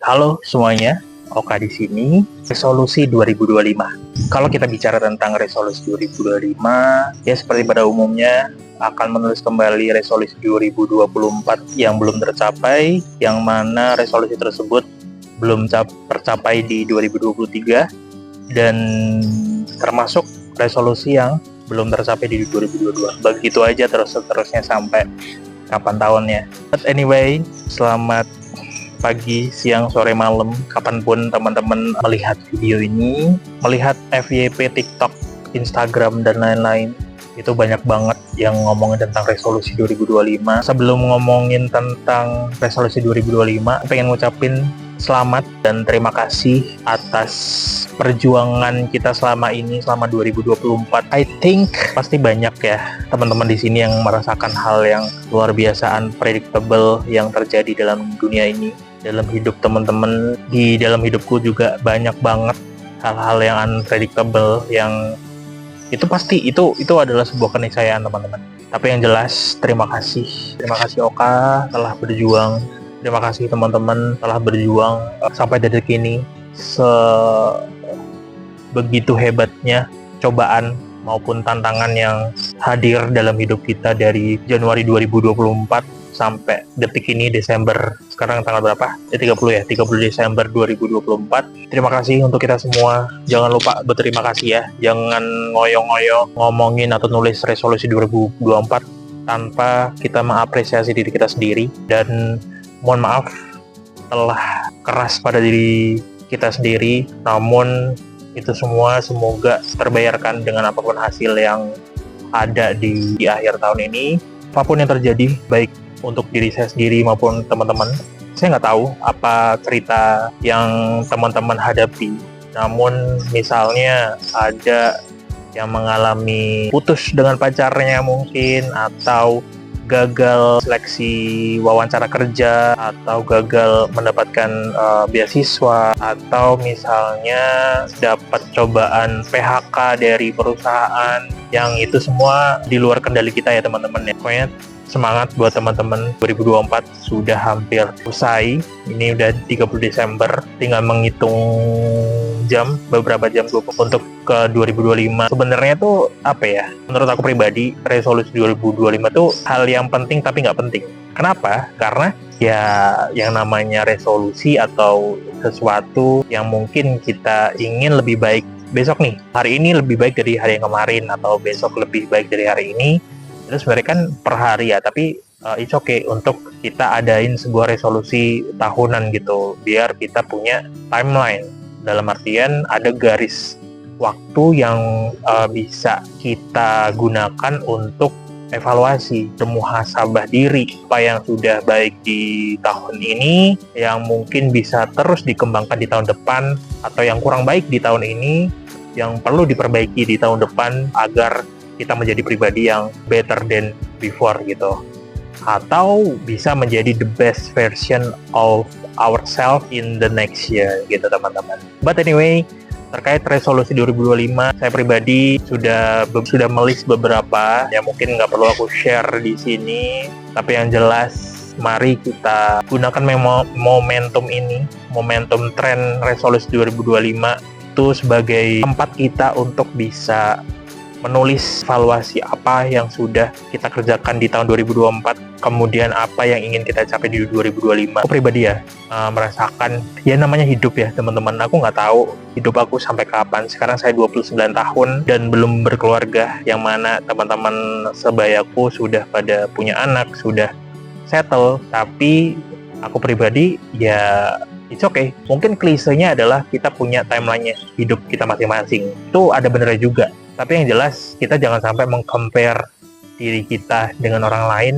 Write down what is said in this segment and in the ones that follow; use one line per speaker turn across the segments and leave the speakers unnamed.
Halo semuanya, Oka di sini. Resolusi 2025. Kalau kita bicara tentang resolusi 2025, ya seperti pada umumnya akan menulis kembali resolusi 2024 yang belum tercapai, yang mana resolusi tersebut belum tercapai di 2023, dan termasuk resolusi yang belum tercapai di 2022. Begitu aja terus-terusnya sampai kapan tahunnya. But anyway, selamat pagi, siang, sore, malam, kapanpun teman-teman melihat video ini, melihat FYP, TikTok, Instagram, dan lain-lain. Itu banyak banget yang ngomongin tentang resolusi 2025. Sebelum ngomongin tentang resolusi 2025, pengen ngucapin selamat dan terima kasih atas perjuangan kita selama ini, selama 2024. I think pasti banyak ya teman-teman di sini yang merasakan hal yang luar biasa, unpredictable yang terjadi dalam dunia ini. Dalam hidup teman-teman, di dalam hidupku juga banyak banget hal-hal yang unpredictable, yang itu pasti itu adalah sebuah keniscayaan teman-teman. Tapi yang jelas terima kasih Oka telah berjuang, terima kasih teman-teman telah berjuang sampai detik ini. Begitu hebatnya cobaan maupun tantangan yang hadir dalam hidup kita dari Januari 2024 sampai detik ini, Desember, sekarang tanggal berapa? 30 Desember 2024. Terima kasih untuk kita semua. Jangan lupa berterima kasih ya. Jangan ngoyo-ngoyo ngomongin atau nulis resolusi 2024 tanpa kita mengapresiasi diri kita sendiri. Dan mohon maaf telah keras pada diri kita sendiri, namun itu semua semoga terbayarkan dengan apapun hasil yang ada di akhir tahun ini. Apapun yang terjadi, baik untuk diri saya sendiri maupun teman-teman, saya nggak tahu apa cerita yang teman-teman hadapi, namun misalnya ada yang mengalami putus dengan pacarnya mungkin, atau gagal seleksi wawancara kerja, atau gagal mendapatkan beasiswa, atau misalnya dapat cobaan PHK dari perusahaan, yang itu semua di luar kendali kita ya teman-teman ya. Pokoknya semangat buat teman-teman, 2024 sudah hampir usai. Ini udah 30 Desember, tinggal menghitung jam, beberapa jam untuk ke 2025. Sebenarnya tuh apa ya, menurut aku pribadi, resolusi 2025 tuh hal yang penting tapi nggak penting. Kenapa? Karena ya yang namanya resolusi atau sesuatu yang mungkin kita ingin lebih baik besok nih, hari ini lebih baik dari hari yang kemarin, atau besok lebih baik dari hari ini, itu sebenarnya kan per hari ya, tapi it's okay untuk kita adain sebuah resolusi tahunan gitu, biar kita punya timeline, dalam artian ada garis waktu yang bisa kita gunakan untuk evaluasi, muhasabah diri, apa yang sudah baik di tahun ini, yang mungkin bisa terus dikembangkan di tahun depan, atau yang kurang baik di tahun ini, yang perlu diperbaiki di tahun depan agar kita menjadi pribadi yang better than before gitu, atau bisa menjadi the best version of ourselves in the next year gitu teman-teman. But anyway, terkait resolusi 2025, saya pribadi sudah melis beberapa yang mungkin nggak perlu aku share di sini, tapi yang jelas mari kita gunakan momentum ini, momentum tren resolusi 2025 itu sebagai tempat kita untuk bisa menulis evaluasi apa yang sudah kita kerjakan di tahun 2024, kemudian apa yang ingin kita capai di 2025. Aku pribadi ya merasakan, ya namanya hidup ya teman-teman, aku nggak tahu hidup aku sampai kapan. Sekarang saya 29 tahun dan belum berkeluarga, yang mana teman-teman sebayaku sudah pada punya anak, sudah settle, tapi aku pribadi ya it's okay. Mungkin klisenya adalah kita punya timeline-nya hidup kita masing-masing, itu ada benernya juga. Tapi yang jelas, kita jangan sampai meng-compare diri kita dengan orang lain,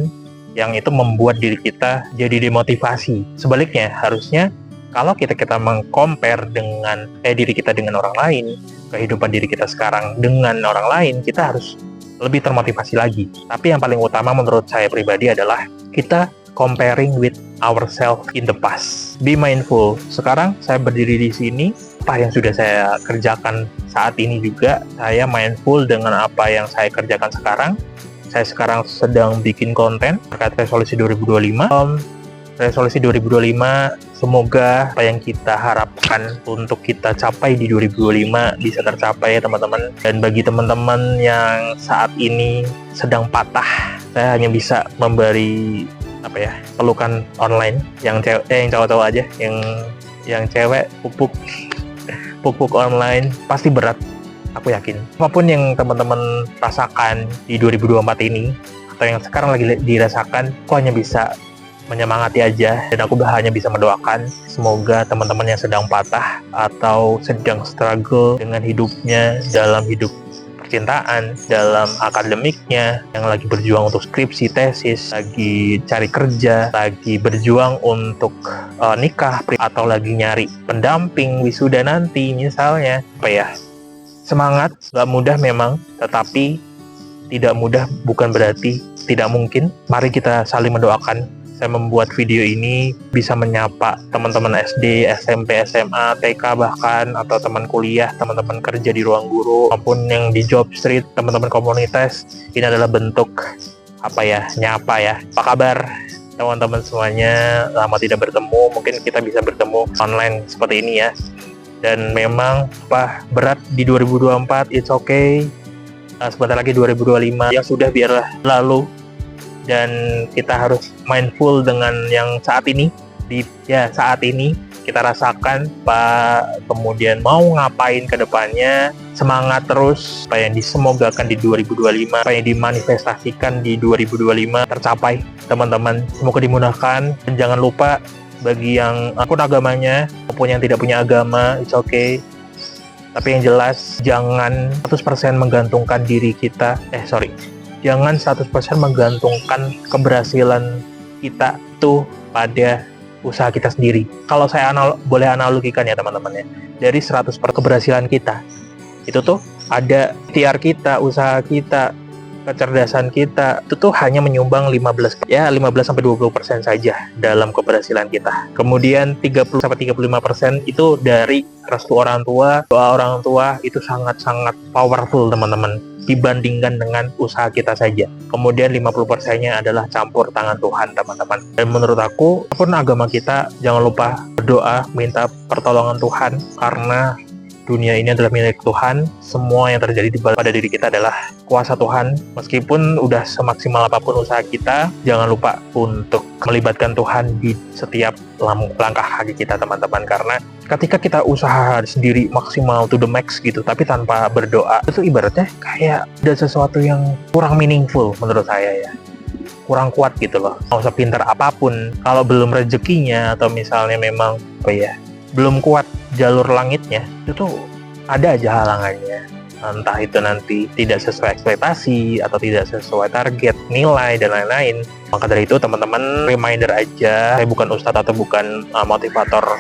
yang itu membuat diri kita jadi demotivasi. Sebaliknya, harusnya kalau kita meng-compare dengan diri kita dengan orang lain, kehidupan diri kita sekarang dengan orang lain, kita harus lebih termotivasi lagi. Tapi yang paling utama menurut saya pribadi adalah kita comparing with ourselves in the past. Be mindful. Sekarang saya berdiri di sini, apa yang sudah saya kerjakan saat ini juga, saya mindful dengan apa yang saya kerjakan sekarang. Saya sekarang sedang bikin konten terkait resolusi 2025. resolusi 2025, semoga apa yang kita harapkan untuk kita capai di 2025 bisa tercapai ya teman-teman. Dan bagi teman-teman yang saat ini sedang patah, saya hanya bisa memberi pelukan online yang cowok-cowok aja, yang cewek pupuk online pasti berat, aku yakin. Apapun yang teman-teman rasakan di 2024 ini atau yang sekarang lagi dirasakan, aku hanya bisa menyemangati aja, dan aku hanya bisa mendoakan semoga teman-teman yang sedang patah atau sedang struggle dengan hidupnya, dalam hidup percintaan, dalam akademiknya, yang lagi berjuang untuk skripsi, tesis, lagi cari kerja, lagi berjuang untuk nikah, atau lagi nyari pendamping wisuda nanti misalnya, semangat. Gak mudah memang, tetapi tidak mudah bukan berarti tidak mungkin. Mari kita saling mendoakan. Saya membuat video ini bisa menyapa teman-teman SD, SMP, SMA, TK bahkan, atau teman kuliah, teman-teman kerja di ruang guru, maupun yang di job street, teman-teman komunitas. Ini adalah bentuk nyapa ya. Apa kabar teman-teman semuanya? Lama tidak bertemu, mungkin kita bisa bertemu online seperti ini ya. Dan memang berat di 2024, it's okay. Sebentar lagi 2025, yang sudah biarlah lalu. Dan kita harus mindful dengan yang saat ini, saat ini kita rasakan, kemudian mau ngapain ke depannya, semangat terus, apa yang disemogakan di 2025, apa yang dimanifestasikan di 2025 tercapai teman-teman, semoga dimudahkan. Dan jangan lupa, bagi yang akun agamanya maupun yang tidak punya agama, it's okay, tapi yang jelas jangan 100% menggantungkan diri kita, jangan 100% menggantungkan keberhasilan kita itu pada usaha kita sendiri. Kalau saya boleh analogikan ya teman-teman ya, dari 100% keberhasilan kita, itu tuh ada ikhtiar kita, usaha kita, kecerdasan kita, itu tuh hanya menyumbang 15-20% saja dalam keberhasilan kita. Kemudian 30-35% itu dari restu orang tua, doa orang tua, itu sangat-sangat powerful teman-teman, dibandingkan dengan usaha kita saja. Kemudian 50%-nya adalah campur tangan Tuhan teman-teman. Dan menurut aku, apapun agama kita, jangan lupa berdoa, minta pertolongan Tuhan, karena dunia ini adalah milik Tuhan. Semua yang terjadi pada diri kita adalah kuasa Tuhan. Meskipun udah semaksimal apapun usaha kita, jangan lupa untuk melibatkan Tuhan di setiap langkah kaki kita teman-teman. Karena ketika kita usaha sendiri maksimal to the max gitu, tapi tanpa berdoa, itu ibaratnya kayak ada sesuatu yang kurang meaningful menurut saya ya. Kurang kuat gitu loh. Nggak usah pintar apapun, kalau belum rezekinya atau misalnya memang belum kuat jalur langitnya, itu tuh ada aja halangannya. Entah itu nanti tidak sesuai ekspektasi atau tidak sesuai target, nilai, dan lain-lain. Maka dari itu teman-teman, reminder aja, saya bukan ustadz atau bukan motivator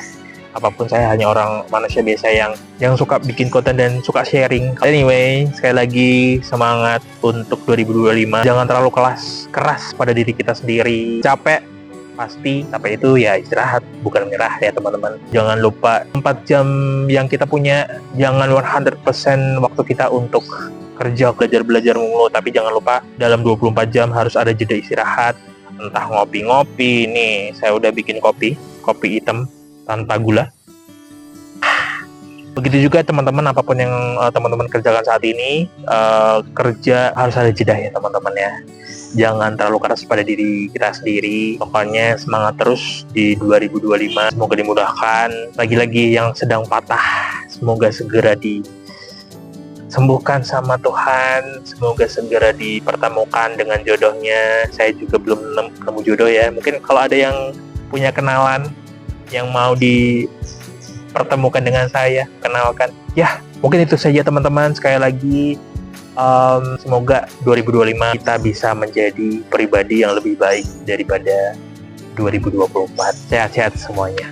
apapun, saya hanya orang manusia biasa yang suka bikin konten dan suka sharing. Anyway, sekali lagi semangat untuk 2025. Jangan terlalu keras pada diri kita sendiri. Capek pasti, tapi itu ya istirahat, bukan menyerah ya teman-teman. Jangan lupa 4 jam yang kita punya, jangan 100% waktu kita untuk kerja, belajar mulu, tapi jangan lupa dalam 24 jam harus ada jeda istirahat. Entah ngopi-ngopi, nih saya udah bikin kopi hitam tanpa gula. Begitu juga teman-teman, apapun yang teman-teman kerjakan saat ini, kerja harus ada jeda ya teman-teman ya. Jangan terlalu keras pada diri kita sendiri. Pokoknya semangat terus di 2025. Semoga dimudahkan. Lagi-lagi yang sedang patah, semoga segera disembuhkan sama Tuhan. Semoga segera dipertemukan dengan jodohnya. Saya juga belum nemu jodoh ya. Mungkin kalau ada yang punya kenalan yang mau dipertemukan dengan saya, kenalkan. Ya, mungkin itu saja teman-teman. Sekali lagi, semoga 2025 kita bisa menjadi pribadi yang lebih baik daripada 2024. Sehat-sehat semuanya.